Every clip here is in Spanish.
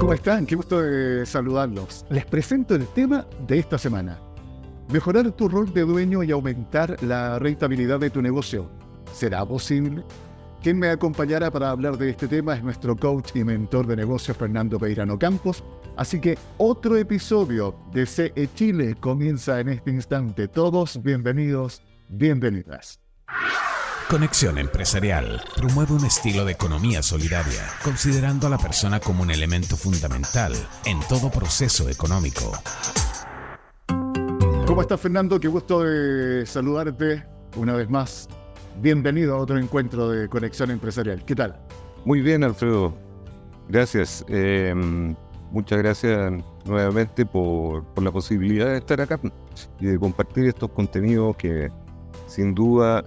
¿Cómo están? Qué gusto de saludarlos. Les presento el tema de esta semana. Mejorar tu rol de dueño y aumentar la rentabilidad de tu negocio. ¿Será posible? Quien me acompañará para hablar de este tema es nuestro coach y mentor de negocios, Fernando Peirano Campos. Así que otro episodio de CE Chile comienza en este instante. Todos bienvenidos, bienvenidas. Conexión Empresarial promueve un estilo de economía solidaria, considerando a la persona como un elemento fundamental en todo proceso económico. ¿Cómo estás, Fernando? Qué gusto de saludarte una vez más. Bienvenido a otro encuentro de Conexión Empresarial. ¿Qué tal? Muy bien, Alfredo. Gracias. Muchas gracias nuevamente por la posibilidad de estar acá y de compartir estos contenidos que sin duda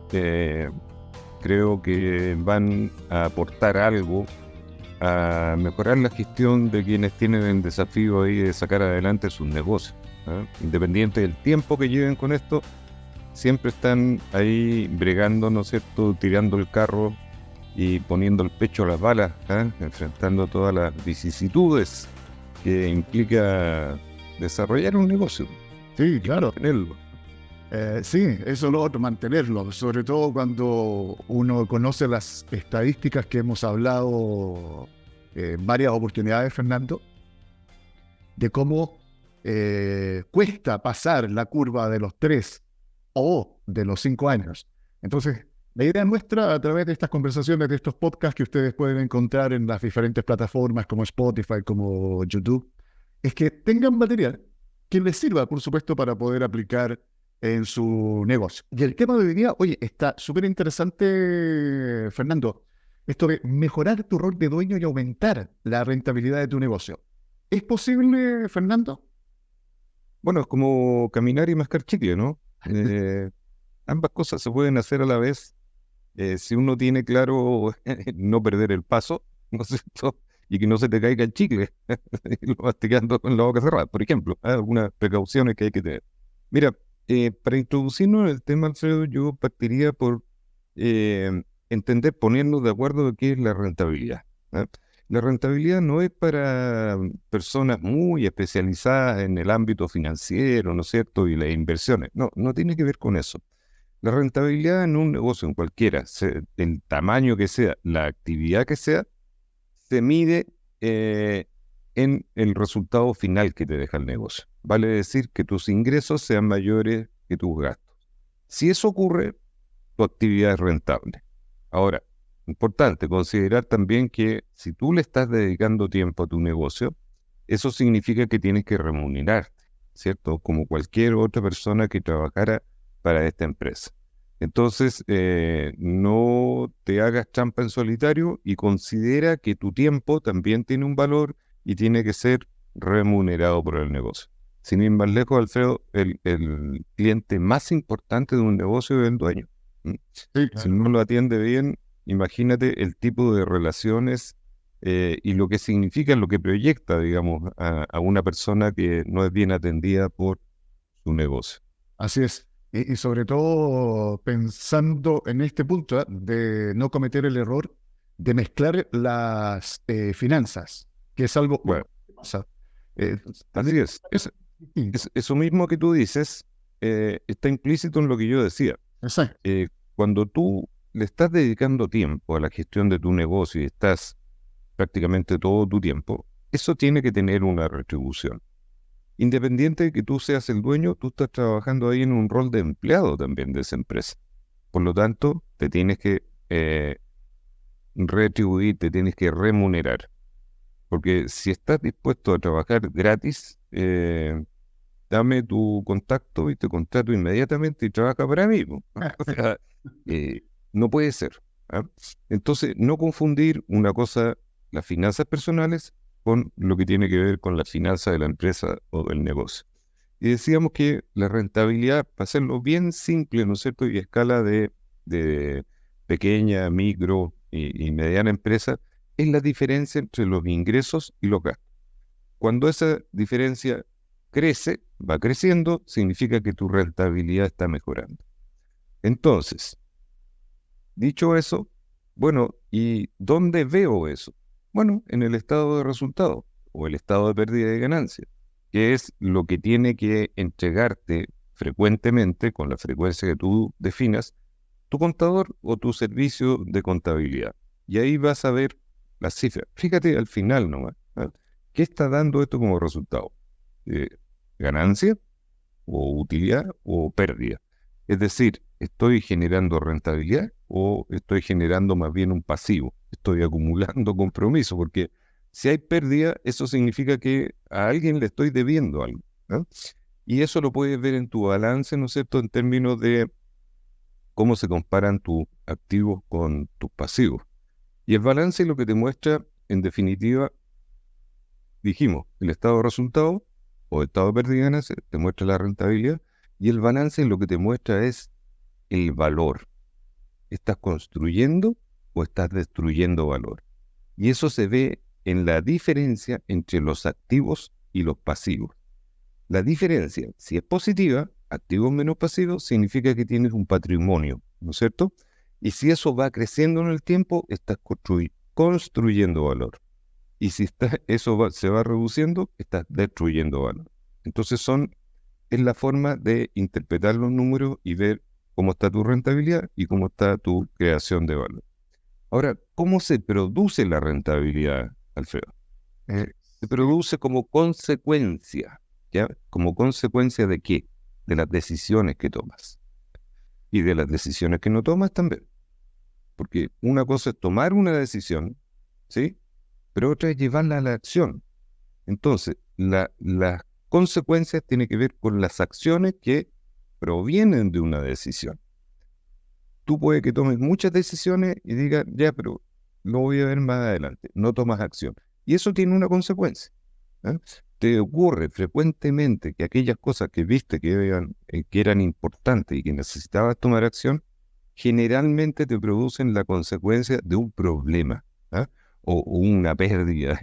creo que van a aportar algo a mejorar la gestión de quienes tienen el desafío ahí de sacar adelante sus negocios, ¿eh? Independiente del tiempo que lleven con esto, siempre están ahí bregando, ¿no es cierto?, tirando el carro y poniendo el pecho a las balas, ¿eh? Enfrentando todas las vicisitudes que implica desarrollar un negocio. Sí, claro. Tenerlo. Sí, eso es lo otro, mantenerlo, sobre todo cuando uno conoce las estadísticas que hemos hablado en varias oportunidades, Fernando, de cómo cuesta pasar la curva de los 3 o de los 5 años. Entonces, la idea nuestra, a través de estas conversaciones, de estos podcasts que ustedes pueden encontrar en las diferentes plataformas como Spotify, como YouTube, es que tengan material que les sirva, por supuesto, para poder aplicar en su negocio. Y el tema de hoy día, oye, está súper interesante, Fernando, esto de mejorar tu rol de dueño y aumentar la rentabilidad de tu negocio. ¿Es posible, Fernando? Bueno, es como caminar y mascar chicle, ¿no? Ambas cosas se pueden hacer a la vez si uno tiene claro no perder el paso, ¿no es cierto? Y que no se te caiga el chicle, lo masticando con la boca cerrada, por ejemplo. Hay algunas precauciones que hay que tener. Mira, para introducirnos en el tema, Alfredo, yo partiría por entender, ponernos de acuerdo de qué es la rentabilidad, ¿eh? La rentabilidad no es para personas muy especializadas en el ámbito financiero, ¿no es cierto?, y las inversiones. No, no tiene que ver con eso. La rentabilidad en un negocio, en cualquiera, el tamaño que sea, la actividad que sea, se mide en el resultado final que te deja el negocio. Vale decir que tus ingresos sean mayores que tus gastos. Si eso ocurre, tu actividad es rentable. Ahora, importante considerar también que si tú le estás dedicando tiempo a tu negocio, eso significa que tienes que remunerarte, ¿cierto? Como cualquier otra persona que trabajara para esta empresa. Entonces, no te hagas trampa en solitario y considera que tu tiempo también tiene un valor y tiene que ser remunerado por el negocio. Sin ir más lejos, Alfredo, el cliente más importante de un negocio es el dueño. Sí, Si no lo atiende bien, imagínate el tipo de relaciones y lo que significa, lo que proyecta, digamos, a una persona que no es bien atendida por su negocio. así es. Y sobre todo pensando en este punto de no cometer el error de mezclar las finanzas, que es algo Bueno, que pasa. así es. Eso mismo que tú dices está implícito en lo que yo decía. Exacto. Cuando tú le estás dedicando tiempo a la gestión de tu negocio y estás prácticamente todo tu tiempo, eso tiene que tener una retribución. Independiente de que tú seas el dueño, tú estás trabajando ahí en un rol de empleado también de esa empresa. Por lo tanto, te tienes que retribuir, te tienes que remunerar. Porque si estás dispuesto a trabajar gratis, dame tu contacto y te contrato inmediatamente y trabaja para mí, ¿no? O sea, no puede ser, ¿ah? Entonces, no confundir una cosa, las finanzas personales, con lo que tiene que ver con la finanza de la empresa o del negocio. Y decíamos que la rentabilidad, para hacerlo bien simple, ¿no es cierto?, y a escala de pequeña, micro y mediana empresa, es la diferencia entre los ingresos y los gastos. Cuando esa diferencia crece, va creciendo, significa que tu rentabilidad está mejorando. Entonces, dicho eso, bueno, ¿y dónde veo eso? Bueno, en el estado de resultados. o el estado de pérdida de ganancia, que es lo que tiene que entregarte frecuentemente, con la frecuencia que tú definas, tu contador o tu servicio de contabilidad. Y ahí vas a ver las cifras. Fíjate al final nomás, ¿eh? ¿Qué está dando esto como resultado? ¿Ganancia o utilidad o pérdida? Es decir, ¿estoy generando rentabilidad o estoy generando más bien un pasivo? Estoy acumulando compromiso, porque si hay pérdida, eso significa que a alguien le estoy debiendo algo, ¿no? Y eso lo puedes ver en tu balance, ¿no es cierto?, en términos de cómo se comparan tus activos con tus pasivos. Y el balance lo que te muestra, en definitiva, dijimos, el estado de resultado o estado de pérdida y ganancia, te muestra la rentabilidad, y el balance lo que te muestra es el valor. ¿Estás construyendo o estás destruyendo valor? Y eso se ve en la diferencia entre los activos y los pasivos. La diferencia, si es positiva, activos menos pasivos, significa que tienes un patrimonio, ¿no es cierto? Y si eso va creciendo en el tiempo, estás construyendo valor. Y si se va reduciendo, estás destruyendo valor. Entonces es la forma de interpretar los números y ver cómo está tu rentabilidad y cómo está tu creación de valor. Ahora, ¿cómo se produce la rentabilidad, Alfredo? Se produce como consecuencia, ¿ya? ¿Como consecuencia de qué? De las decisiones que tomas. Y de las decisiones que no tomas también. Porque una cosa es tomar una decisión, ¿sí? Pero otra es llevarla a la acción. Entonces, las consecuencias tienen que ver con las acciones que provienen de una decisión. Tú puedes que tomes muchas decisiones y digas, ya, pero lo voy a ver más adelante. No tomas acción. Y eso tiene una consecuencia, ¿eh? Te ocurre frecuentemente que aquellas cosas que viste que eran importantes y que necesitabas tomar acción, generalmente te producen la consecuencia de un problema, ¿eh? O una pérdida,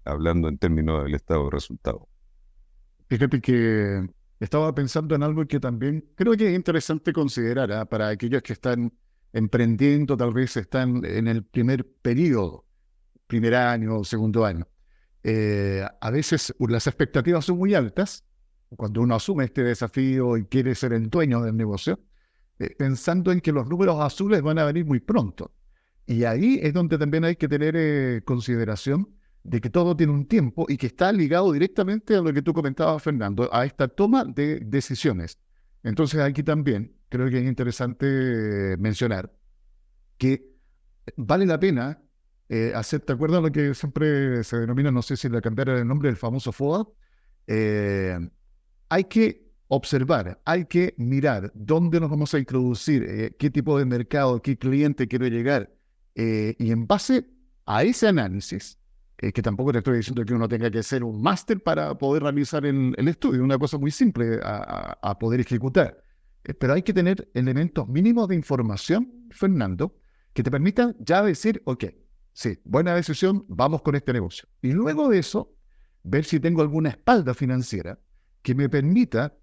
hablando en términos del estado de resultado. Fíjate que estaba pensando en algo que también creo que es interesante considerar, ¿ah? Para aquellos que están emprendiendo, tal vez están en el primer periodo, primer año o segundo año. A veces las expectativas son muy altas cuando uno asume este desafío y quiere ser el dueño del negocio, pensando en que los números azules van a venir muy pronto. Y ahí es donde también hay que tener consideración de que todo tiene un tiempo y que está ligado directamente a lo que tú comentabas, Fernando, a esta toma de decisiones. Entonces aquí también creo que es interesante mencionar que vale la pena ¿te acuerdas lo que siempre se denomina, no sé si le cambiaron el nombre, el famoso FODA? Hay que observar, hay que mirar dónde nos vamos a introducir, qué tipo de mercado, qué cliente quiero llegar. Y en base a ese análisis, que tampoco te estoy diciendo que uno tenga que ser un máster para poder realizar el estudio, una cosa muy simple a poder ejecutar. Pero hay que tener elementos mínimos de información, Fernando, que te permitan ya decir, ok, sí, buena decisión, vamos con este negocio. Y luego de eso, ver si tengo alguna espalda financiera que me permita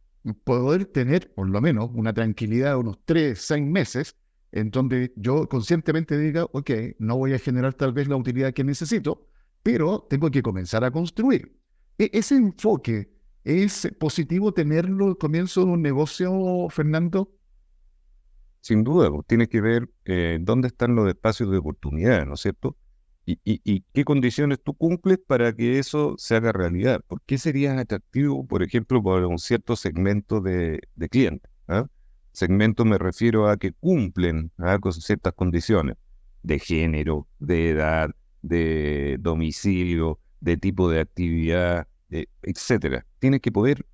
poder tener, por lo menos, una tranquilidad de unos 3, 6 meses, en donde yo conscientemente diga, ok, no voy a generar tal vez la utilidad que necesito, pero tengo que comenzar a construir. Ese enfoque, ¿es positivo tenerlo al comienzo de un negocio, Fernando? Sin duda, pues, tiene que ver dónde están los espacios de oportunidad, ¿no es cierto? Y qué condiciones tú cumples para que eso se haga realidad. ¿Por qué serías atractivo, por ejemplo, para un cierto segmento de clientes? ¿Ah? Segmento me refiero a que cumplen con ciertas condiciones de género, de edad, de domicilio, de tipo de actividad, etcétera. Tienes que poder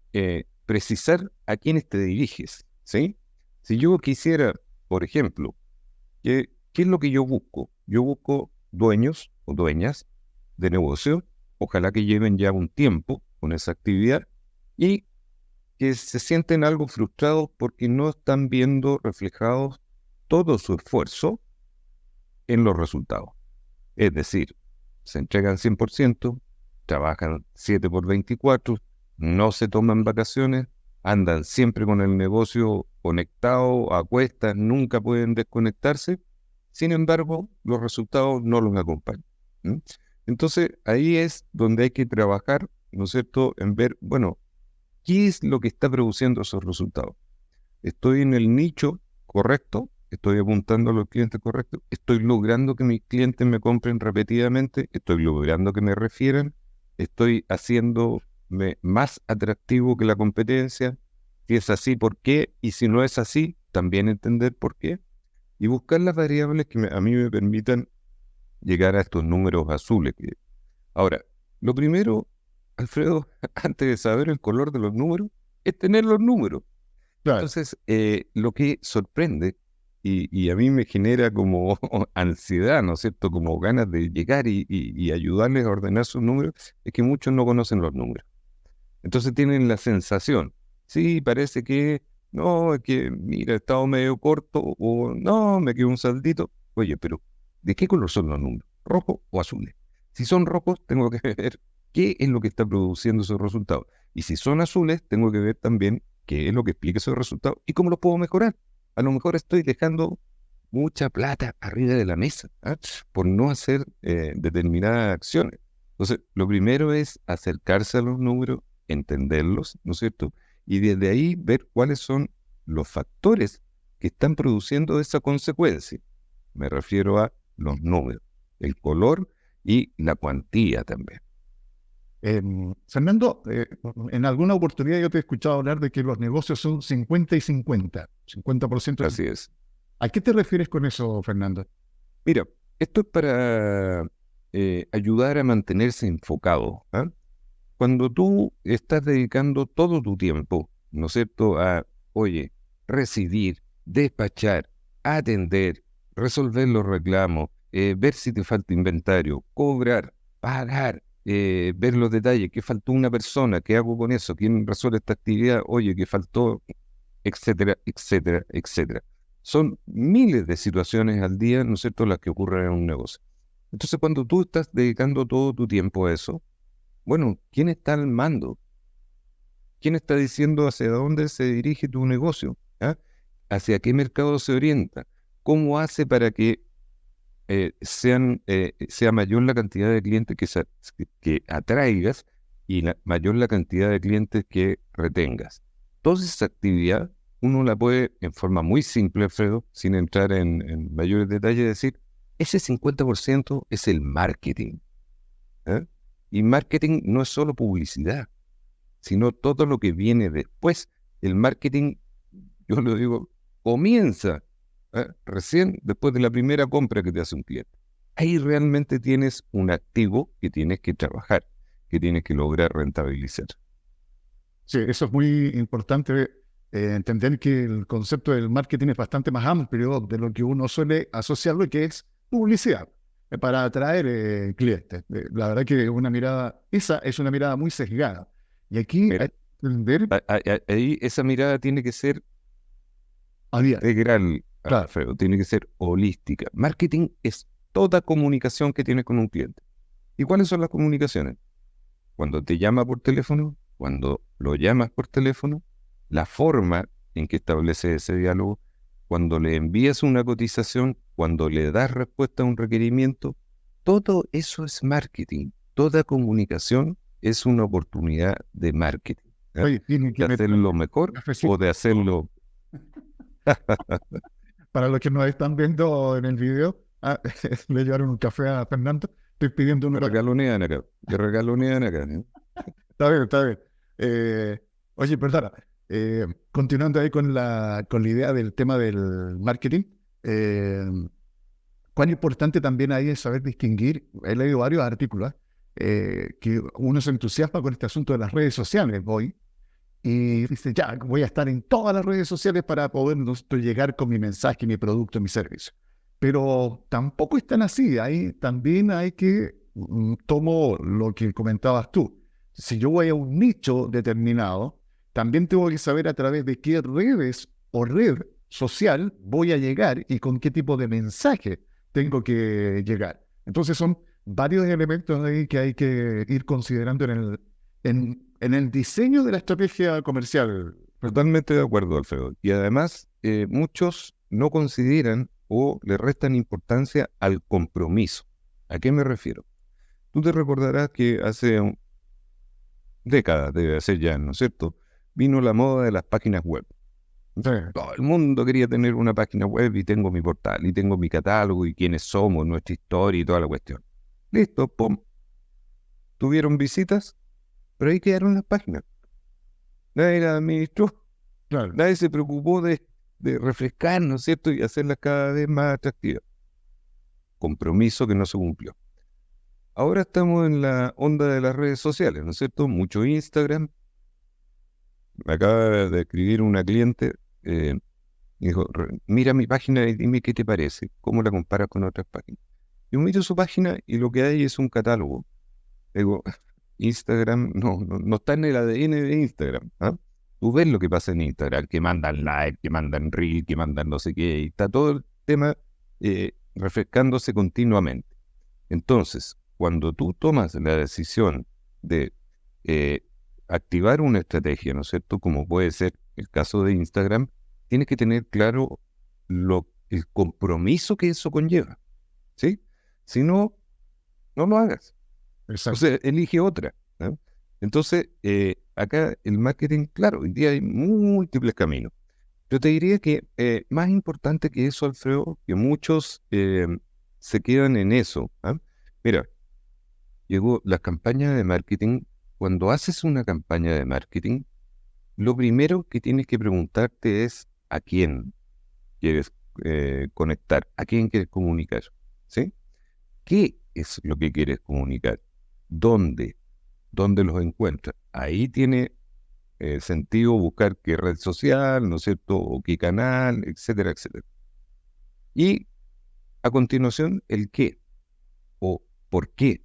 precisar a quiénes te diriges, ¿sí? Si yo quisiera, por ejemplo, ¿qué es lo que yo busco? Yo busco dueños o dueñas de negocio, ojalá que lleven ya un tiempo con esa actividad y que se sienten algo frustrados porque no están viendo reflejados todo su esfuerzo en los resultados. Es decir, se entregan 100%, trabajan 7 por 24, no se toman vacaciones, andan siempre con el negocio conectado a cuestas, nunca pueden desconectarse. Sin embargo, los resultados no los acompañan. Entonces, ahí es donde hay que trabajar, ¿no es cierto?, en ver, bueno, ¿qué es lo que está produciendo esos resultados? ¿Estoy en el nicho correcto? ¿Estoy apuntando a los clientes correctos? ¿Estoy logrando que mis clientes me compren repetidamente? ¿Estoy logrando que me refieran? ¿Estoy haciéndome más atractivo que la competencia? Si es así, ¿por qué? Y si no es así, también entender por qué. Y buscar las variables que a mí me permitan llegar a estos números azules. Ahora, lo primero, Alfredo, antes de saber el color de los números, es tener los números. Claro. Entonces, lo que sorprende y a mí me genera como ansiedad, ¿no es cierto?, como ganas de llegar y ayudarles a ordenar sus números, es que muchos no conocen los números. Entonces tienen la sensación, sí, parece que, no, es que, mira, he estado medio corto, o no, me quedó un saldito. Oye, pero ¿de qué color son los números? ¿Rojos o azules? Si son rojos, tengo que ver qué es lo que está produciendo esos resultados. Y si son azules, tengo que ver también qué es lo que explica esos resultados y cómo los puedo mejorar. A lo mejor estoy dejando mucha plata arriba de la mesa, ¿ah?, por no hacer determinadas acciones. Entonces, lo primero es acercarse a los números, entenderlos, ¿no es cierto? Y desde ahí ver cuáles son los factores que están produciendo esa consecuencia. Me refiero a los números, el color y la cuantía también. Fernando, en alguna oportunidad yo te he escuchado hablar de que los negocios son 50 y 50, 50%. Así es. ¿A qué te refieres con eso, Fernando? Mira, esto es para ayudar a mantenerse enfocado, ¿ah? Cuando tú estás dedicando todo tu tiempo, ¿no es cierto?, a, oye, recibir, despachar, atender, resolver los reclamos, ver si te falta inventario, cobrar, pagar, ver los detalles, qué faltó una persona, qué hago con eso, quién resuelve esta actividad, oye, qué faltó, etcétera, etcétera, etcétera. Son miles de situaciones al día, ¿no es cierto?, las que ocurren en un negocio. Entonces, cuando tú estás dedicando todo tu tiempo a eso, bueno, ¿quién está al mando? ¿Quién está diciendo hacia dónde se dirige tu negocio? ¿Ah? ¿Hacia qué mercado se orienta? ¿Cómo hace para que sea mayor la cantidad de clientes que atraigas y mayor la cantidad de clientes que retengas? Toda esa actividad uno la puede, en forma muy simple, Alfredo, sin entrar en mayores detalles, decir, ese 50% es el marketing. ¿Eh? Y marketing no es solo publicidad, sino todo lo que viene después. El marketing, yo lo digo, comienza recién después de la primera compra que te hace un cliente. Ahí realmente tienes un activo que tienes que trabajar, que tienes que lograr rentabilizar. Sí, eso es muy importante, entender que el concepto del marketing es bastante más amplio de lo que uno suele asociarlo, que es publicidad, para atraer clientes. La verdad que esa es una mirada muy sesgada. Y aquí Mira, hay que entender ahí esa mirada tiene que ser abierta. integral, Claro, Alfredo, tiene que ser holística. Marketing es toda comunicación que tienes con un cliente. ¿Y cuáles son las comunicaciones? Cuando te llama por teléfono, cuando lo llamas por teléfono, la forma en que estableces ese diálogo, cuando le envías una cotización, cuando le das respuesta a un requerimiento, todo eso es marketing. Toda comunicación es una oportunidad de marketing, ¿eh? oye, tiene que De meter hacerlo mejor cafecito. o de hacerlo... Para los que nos están viendo en el video, le llevaron un café a Fernando. Estoy pidiendo uno Me para... regalonean acá, me regalonean acá, ¿eh? Está bien, está bien. Oye, perdona. Continuando ahí con la idea del tema del marketing, cuán importante también ahí es saber distinguir. He leído varios artículos, que uno se entusiasma con este asunto de las redes sociales hoy y dice, ya, voy a estar en todas las redes sociales para poder llegar con mi mensaje, mi producto, mi servicio. Pero tampoco es tan así. Ahí también hay que, tomo lo que comentabas tú. Si yo voy a un nicho determinado, también tengo que saber a través de qué redes o red social voy a llegar y con qué tipo de mensaje tengo que llegar. Entonces son varios elementos ahí que hay que ir considerando en el diseño de la estrategia comercial. Totalmente de acuerdo, Alfredo. Y además, muchos no consideran o le restan importancia al compromiso. ¿A qué me refiero? Tú te recordarás que hace décadas, debe ser ya, ¿no es cierto?, vino la moda de las páginas web. Sí, Todo el mundo quería tener una página web y tengo mi portal y tengo mi catálogo y quiénes somos, nuestra historia y toda la cuestión. Listo, pum. Tuvieron visitas, pero ahí quedaron las páginas. Nadie las administró, claro. nadie se preocupó de refrescar, ¿no es cierto?, y hacerlas cada vez más atractivas. Compromiso que no se cumplió. Ahora estamos en la onda de las redes sociales, ¿no es cierto? Mucho Instagram. Me acaba de escribir una cliente, dijo, mira mi página y dime qué te parece, cómo la comparas con otras páginas. Yo miro su página y lo que hay es un catálogo. Digo, Instagram no está en el ADN de Instagram. ¿Ah? Tú ves lo que pasa en Instagram, que mandan like, que mandan reel, que mandan no sé qué, y está todo el tema refrescándose continuamente. Entonces, cuando tú tomas la decisión de activar una estrategia, ¿no es cierto?, como puede ser el caso de Instagram, tienes que tener claro el compromiso que eso conlleva, ¿sí? Si no, no lo hagas. Exacto. O sea, elige otra, ¿no? Entonces, acá el marketing, claro, hoy día hay múltiples caminos. Yo te diría que más importante que eso, Alfredo, que muchos se quedan en eso. ¿Ah? Mira, llegó las campañas de marketing. Cuando haces una campaña de marketing, lo primero que tienes que preguntarte es a quién quieres conectar, a quién quieres comunicar, ¿sí? ¿Qué es lo que quieres comunicar? ¿Dónde los encuentras? Ahí tiene sentido buscar qué red social, ¿no es cierto?, o qué canal, etcétera, etcétera. Y a continuación, el qué o por qué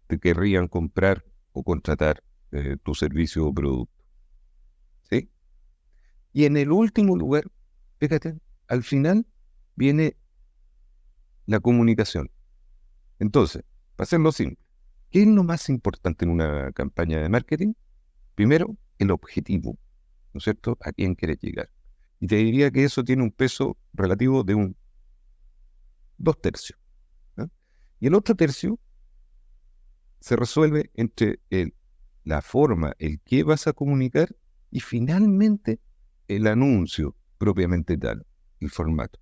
te querrían comprar o contratar tu servicio o producto, ¿sí? Y en el último lugar, fíjate, al final viene la comunicación. Entonces, para hacerlo simple, ¿qué es lo más importante en una campaña de marketing? Primero, el objetivo, ¿no es cierto?, a quién quieres llegar. Y te diría que eso tiene un peso relativo de un 2/3. ¿No? Y el otro tercio se resuelve entre la forma, el qué vas a comunicar y finalmente el anuncio propiamente tal, el formato.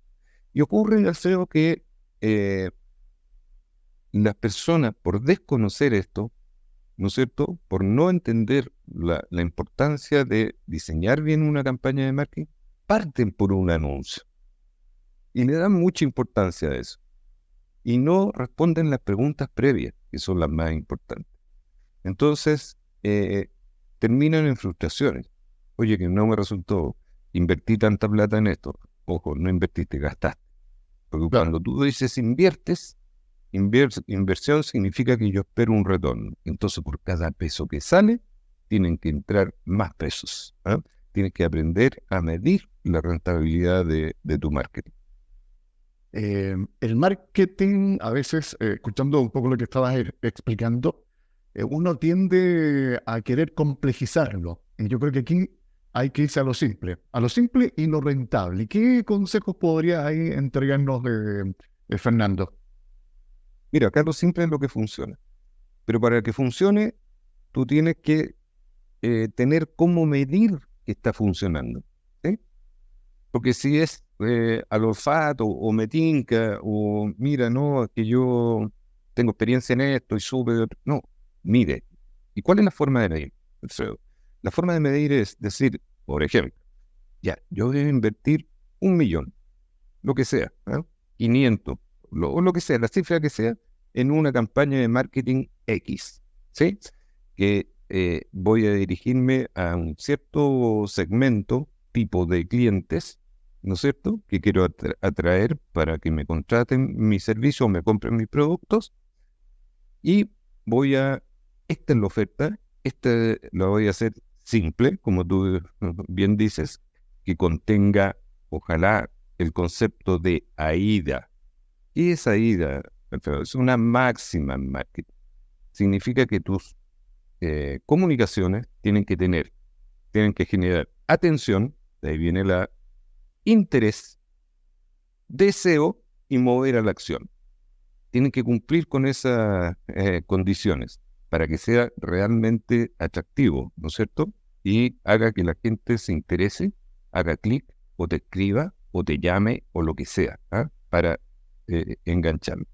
Y ocurre, Alfredo, que las personas, por desconocer esto, ¿no es cierto?, por no entender la importancia de diseñar bien una campaña de marketing, parten por un anuncio y le dan mucha importancia a eso y no responden las preguntas previas, que son las más importantes. Entonces, terminan en frustraciones. Oye, que no me resultó, invertí tanta plata en esto. Ojo, no invertiste, gastaste. Porque Claro. cuando tú dices inviertes, inversión significa que yo espero un retorno. Entonces, por cada peso que sale, tienen que entrar más pesos. ¿Ah? Tienes que aprender a medir la rentabilidad de tu marketing. El marketing, a veces, escuchando un poco lo que estabas explicando, uno tiende a querer complejizarlo. Y yo creo que aquí hay que irse a lo simple y lo rentable. ¿Qué consejos podrías ahí entregarnos, Fernando? Mira, acá lo simple es lo que funciona. Pero para que funcione, tú tienes que tener cómo medir que está funcionando, ¿sí? Porque si es al olfato o me tinca o mira, no, que yo tengo experiencia en esto y supe de otro. No, mide. ¿Y cuál es la forma de medir, Alfredo? La forma de medir es decir, por ejemplo, ya, yo debo invertir 1.000.000, lo que sea, ¿eh? 500, lo que sea, la cifra que sea, en una campaña de marketing X, ¿sí? Que voy a dirigirme a un cierto segmento, tipo de clientes, ¿no es cierto?, que quiero atraer para que me contraten mi servicio o me compren mis productos. Y esta es la oferta, esta la voy a hacer simple, como tú bien dices, que contenga, ojalá, el concepto de AIDA. ¿Qué es AIDA, Alfredo? Es una máxima en marketing. Significa que tus comunicaciones tienen que generar atención, de ahí viene la interés, deseo y mover a la acción. tienen que cumplir con esas condiciones para que sea realmente atractivo, ¿no es cierto? Y haga que la gente se interese, haga clic, o te escriba, o te llame, o lo que sea, ¿ah? Para engancharlo.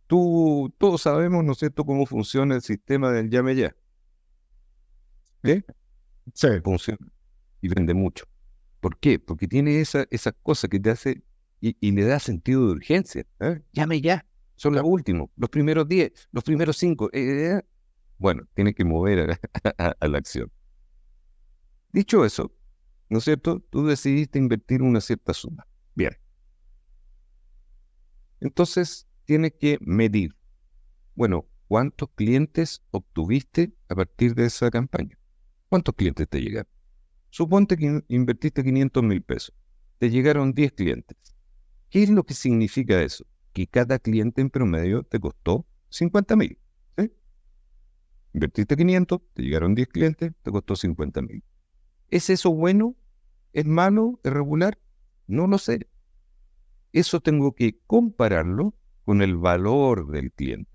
Todos sabemos, ¿no es cierto?, cómo funciona el sistema del llame ya. ¿Sí? Sí, Funciona y vende mucho. ¿Por qué? Porque tiene esa cosa que te hace y le da sentido de urgencia. Llame ya. Son los últimos, los primeros 10, los primeros 5. Bueno, tienes que mover a la acción. Dicho eso, ¿no es cierto? Tú decidiste invertir una cierta suma. Bien. Entonces, tienes que medir. Bueno, ¿cuántos clientes obtuviste a partir de esa campaña? ¿Cuántos clientes te llegaron? Suponte que invertiste 500.000 pesos. Te llegaron 10 clientes. ¿Qué es lo que significa eso? Que cada cliente en promedio te costó 50.000. ¿Sí? Invertiste 500, te llegaron 10 clientes, te costó 50.000. ¿Es eso bueno? ¿Es malo? ¿Es regular? No lo sé. Eso tengo que compararlo con el valor del cliente.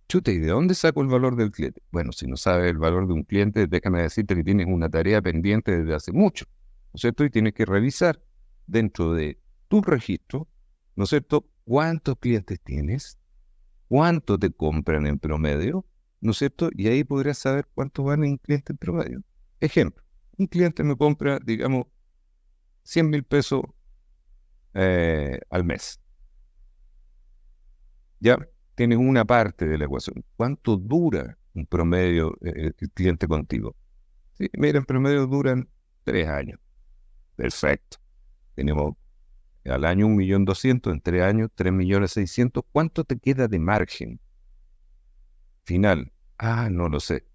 Chuta, ¿y de dónde saco el valor del cliente? Bueno, si no sabes el valor de un cliente, déjame decirte que tienes una tarea pendiente desde hace mucho, ¿no es cierto? Y tienes que revisar dentro de tu registro, ¿no es cierto?, cuántos clientes tienes, cuánto te compran en promedio, ¿no es cierto? Y ahí podrás saber cuánto vale un cliente en promedio. Ejemplo, un cliente me compra, digamos, 100.000 pesos al mes. ¿Ya? Tienes una parte de la ecuación. ¿Cuánto dura un promedio el cliente contigo? Sí, mira, en promedio duran 3 años. Perfecto. Tenemos al año 1.200.000, en 3 años 3.600.000. ¿Cuánto te queda de margen final? No lo sé.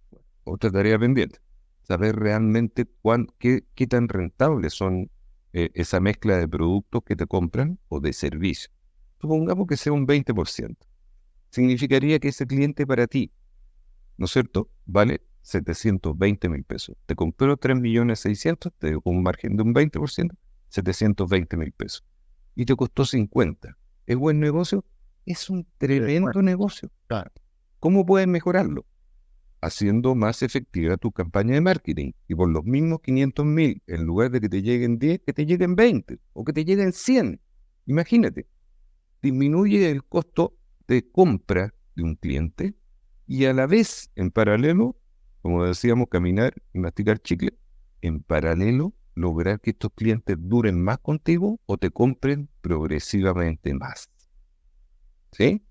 Otra tarea pendiente. Saber realmente qué tan rentables son esa mezcla de productos que te compran o de servicios. Supongamos que sea un 20%. Significaría que ese cliente para ti, ¿no es cierto?, vale 720.000 pesos. Te compró 3.600.000, te dio un margen de un 20%, 720.000 pesos. Y te costó 50. ¿Es buen negocio? Es un tremendo negocio. claro. ¿Cómo puedes mejorarlo? Haciendo más efectiva tu campaña de marketing. Y por los mismos 500.000, en lugar de que te lleguen 10, que te lleguen 20 o que te lleguen 100. Imagínate, disminuye el costo de compra de un cliente y a la vez, en paralelo, como decíamos, caminar y masticar chicle, en paralelo lograr que estos clientes duren más contigo o te compren progresivamente más. ¿Sí?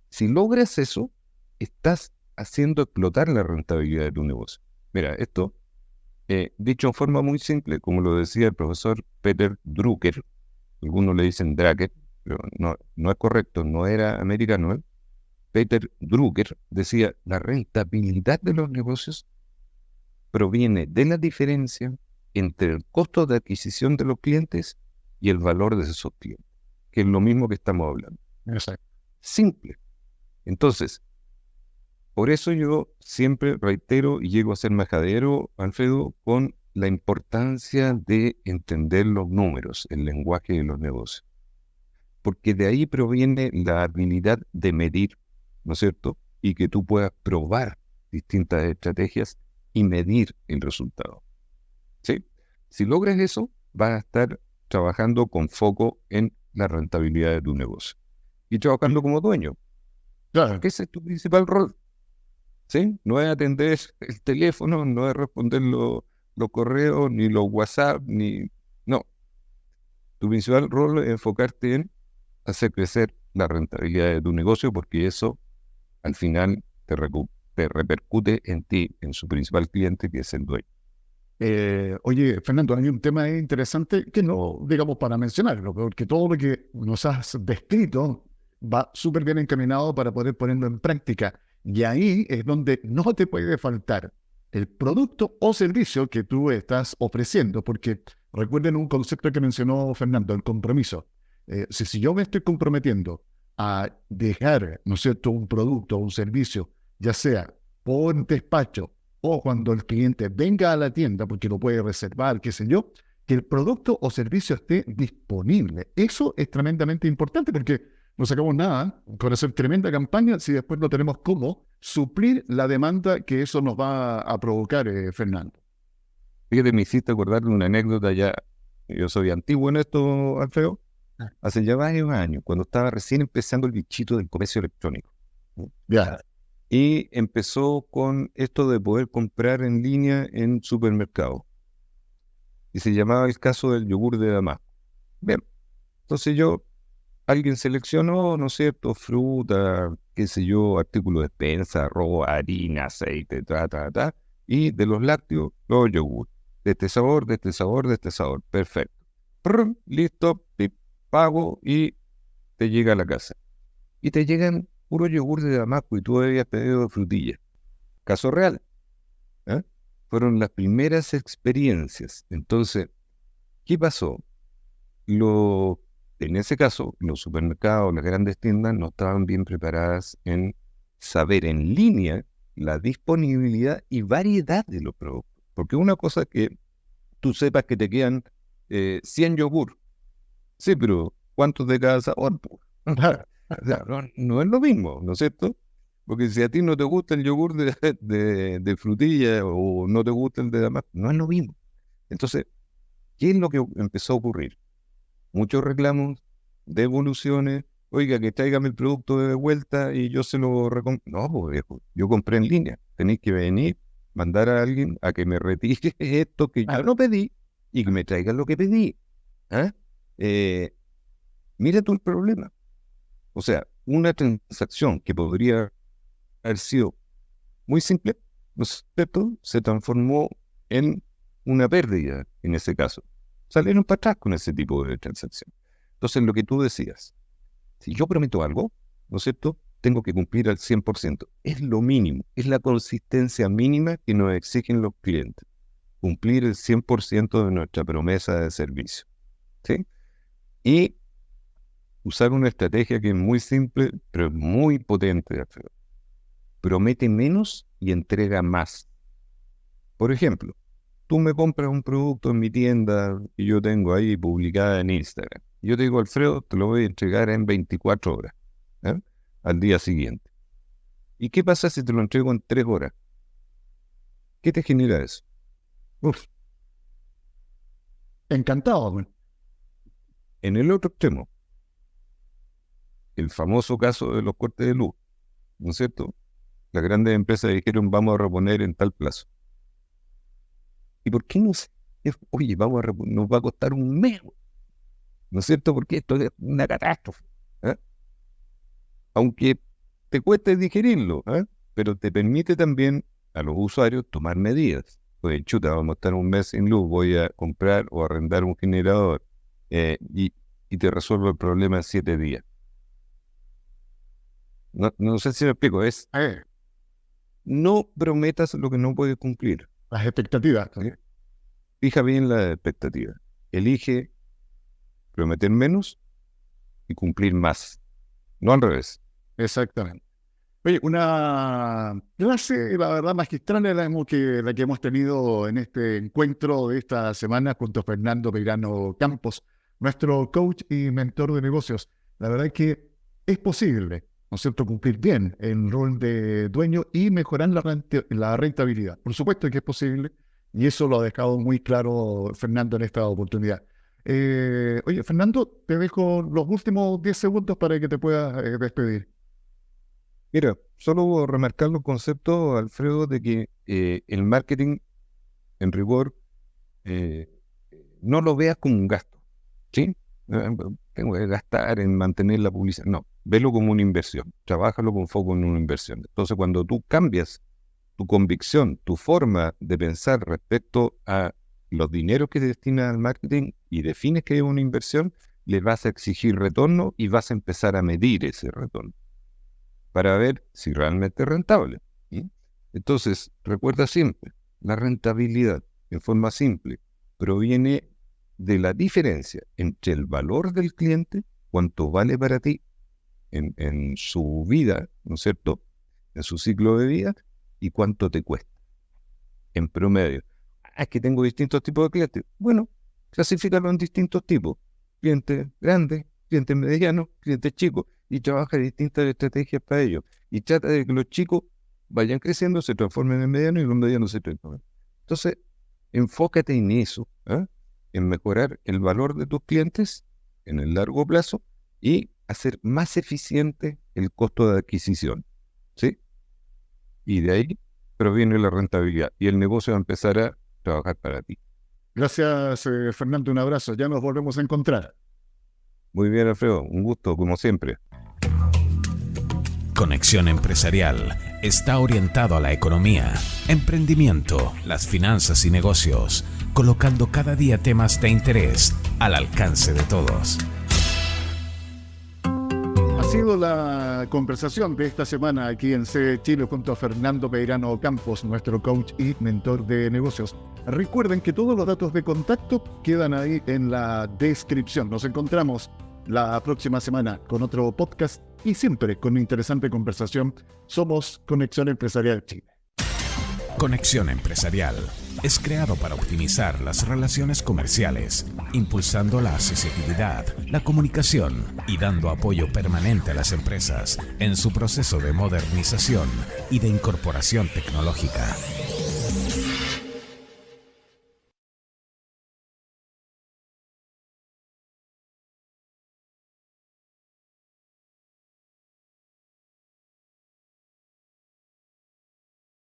Si logras eso, estás haciendo explotar la rentabilidad de tu negocio. Mira, esto, dicho en forma muy simple, como lo decía el profesor Peter Drucker, algunos le dicen Drucker, pero no es correcto, no era americano, ¿eh? Peter Drucker decía, la rentabilidad de los negocios proviene de la diferencia entre el costo de adquisición de los clientes y el valor de esos clientes, que es lo mismo que estamos hablando. Exacto. Simple. Entonces, por eso yo siempre reitero y llego a ser majadero, Alfredo, con la importancia de entender los números, el lenguaje de los negocios. Porque de ahí proviene la habilidad de medir, ¿no es cierto? Y que tú puedas probar distintas estrategias y medir el resultado. ¿Sí? Si logras eso, vas a estar trabajando con foco en la rentabilidad de tu negocio. Y trabajando como dueño. Claro. Que ese es tu principal rol. ¿Sí? No es atender el teléfono, no es responder los correos, ni los WhatsApp, No. Tu principal rol es enfocarte en hacer crecer la rentabilidad de tu negocio, porque eso al final te repercute en ti, en su principal cliente, que es el dueño. Oye, Fernando, hay un tema interesante que no, digamos, para mencionarlo, porque todo lo que nos has descrito va súper bien encaminado para poder ponerlo en práctica. Y ahí es donde no te puede faltar el producto o servicio que tú estás ofreciendo, porque recuerden un concepto que mencionó Fernando, el compromiso. Si yo me estoy comprometiendo a dejar, ¿no es cierto?, un producto o un servicio, ya sea por despacho o cuando el cliente venga a la tienda porque lo puede reservar, qué sé yo, que el producto o servicio esté disponible. Eso es tremendamente importante porque no sacamos nada con hacer tremenda campaña si después no tenemos cómo suplir la demanda que eso nos va a provocar, Fernando. Fíjate, me hiciste acordar de una anécdota ya. Yo soy antiguo en esto, Alfredo. Hace ya varios años, cuando estaba recién empezando el bichito del comercio electrónico. Ya. Y empezó con esto de poder comprar en línea en supermercados. Y se llamaba el caso del yogur de Damasco. Bien, entonces alguien seleccionó, ¿no es cierto?, fruta, qué sé yo, artículos de despensa, arroz, harina, aceite, y de los lácteos, los yogur. De este sabor, de este sabor, de este sabor. Perfecto. Prr, listo, te pago y te llega a la casa. Y te llegan puro yogur de Damasco y tú habías pedido de frutilla. Caso real. ¿Eh? Fueron las primeras experiencias. Entonces, ¿qué pasó? En ese caso, los supermercados, las grandes tiendas no estaban bien preparadas en saber en línea la disponibilidad y variedad de los productos. Porque una cosa es que tú sepas que te quedan 100 yogur. Sí, pero ¿cuántos de cada sabor? O sea, no es lo mismo, ¿no es cierto? Porque si a ti no te gusta el yogur de frutilla o no te gusta el de damasco, no es lo mismo. Entonces, ¿qué es lo que empezó a ocurrir? Muchos reclamos, devoluciones, oiga, que tráigame el producto de vuelta y yo se lo recomiendo. No, pues viejo, yo compré en línea, tenéis que venir, mandar a alguien a que me retire esto que yo no pedí y que me traiga lo que pedí. ¿Ah? Mira tú el problema. O sea, una transacción que podría haber sido muy simple, ¿no es cierto?, se transformó en una pérdida en ese caso. Salieron para atrás con ese tipo de transacción. Entonces, lo que tú decías, si yo prometo algo, ¿no es cierto?, tengo que cumplir al 100%. Es lo mínimo, es la consistencia mínima que nos exigen los clientes. Cumplir el 100% de nuestra promesa de servicio. ¿Sí? Y usar una estrategia que es muy simple, pero es muy potente. Promete menos y entrega más. Por ejemplo, tú me compras un producto en mi tienda que yo tengo ahí publicada en Instagram. Yo te digo, Alfredo, te lo voy a entregar en 24 horas, ¿eh?, al día siguiente. ¿Y qué pasa si te lo entrego en 3 horas? ¿Qué te genera eso? Uf. Encantado, güey. En el otro extremo, el famoso caso de los cortes de luz, ¿no es cierto? Las grandes empresas dijeron, vamos a reponer en tal plazo. ¿Y por qué no sé? Oye, nos va a costar un mes, ¿no es cierto? Porque esto es una catástrofe. ¿Eh? Aunque te cueste digerirlo, ¿eh?, pero te permite también a los usuarios tomar medidas. Pues chuta, vamos a estar un mes sin luz, voy a comprar o arrendar un generador y te resuelvo el problema en 7 días. No sé si me explico, no prometas lo que no puedes cumplir. Las expectativas. ¿Sí? Fija bien la expectativa. Elige prometer menos y cumplir más. No al revés. Exactamente. Oye, una clase, la verdad, magistral la que hemos tenido en este encuentro de esta semana junto a Fernando Peirano Campos, nuestro coach y mentor de negocios. La verdad es que es posible, ¿no es cierto?, cumplir bien el rol de dueño y mejorar la rentabilidad. Por supuesto que es posible, y eso lo ha dejado muy claro Fernando en esta oportunidad. Oye, Fernando, te dejo los últimos 10 segundos para que te puedas despedir. Mira, solo remarcar los conceptos, Alfredo, de que el marketing, en rigor, no lo veas como un gasto, ¿sí? Tengo que gastar en mantener la publicidad. No, velo como una inversión. Trabájalo con foco en una inversión. Entonces, cuando tú cambias tu convicción, tu forma de pensar respecto a los dineros que destinas al marketing y defines que es una inversión, le vas a exigir retorno y vas a empezar a medir ese retorno para ver si realmente es rentable. ¿Sí? Entonces, recuerda siempre, la rentabilidad, en forma simple, proviene de la diferencia entre el valor del cliente, cuánto vale para ti en su vida, ¿no es cierto?, en su ciclo de vida, y cuánto te cuesta en promedio. Es que tengo distintos tipos de clientes. Bueno, clasifícalo en distintos tipos. Clientes grandes, clientes medianos, clientes chicos. y trabaja distintas estrategias para ello. Y trata de que los chicos vayan creciendo, se transformen en medianos y los medianos se transformen. Entonces, enfócate en eso, ¿eh? En mejorar el valor de tus clientes en el largo plazo y hacer más eficiente el costo de adquisición, ¿sí? Y de ahí proviene la rentabilidad y el negocio va a empezar a trabajar para ti. Gracias, Fernando, un abrazo. Ya nos volvemos a encontrar. Muy bien, Alfredo, un gusto, como siempre. Conexión Empresarial está orientado a la economía, emprendimiento, las finanzas y negocios, colocando cada día temas de interés al alcance de todos. Ha sido la conversación de esta semana aquí en CE Chile junto a Fernando Peirano Campos, nuestro coach y mentor de negocios. Recuerden que todos los datos de contacto quedan ahí en la descripción. Nos encontramos la próxima semana con otro podcast y siempre con una interesante conversación. Somos Conexión Empresarial Chile. Conexión Empresarial es creado para optimizar las relaciones comerciales, impulsando la asociatividad, la comunicación y dando apoyo permanente a las empresas en su proceso de modernización y de incorporación tecnológica.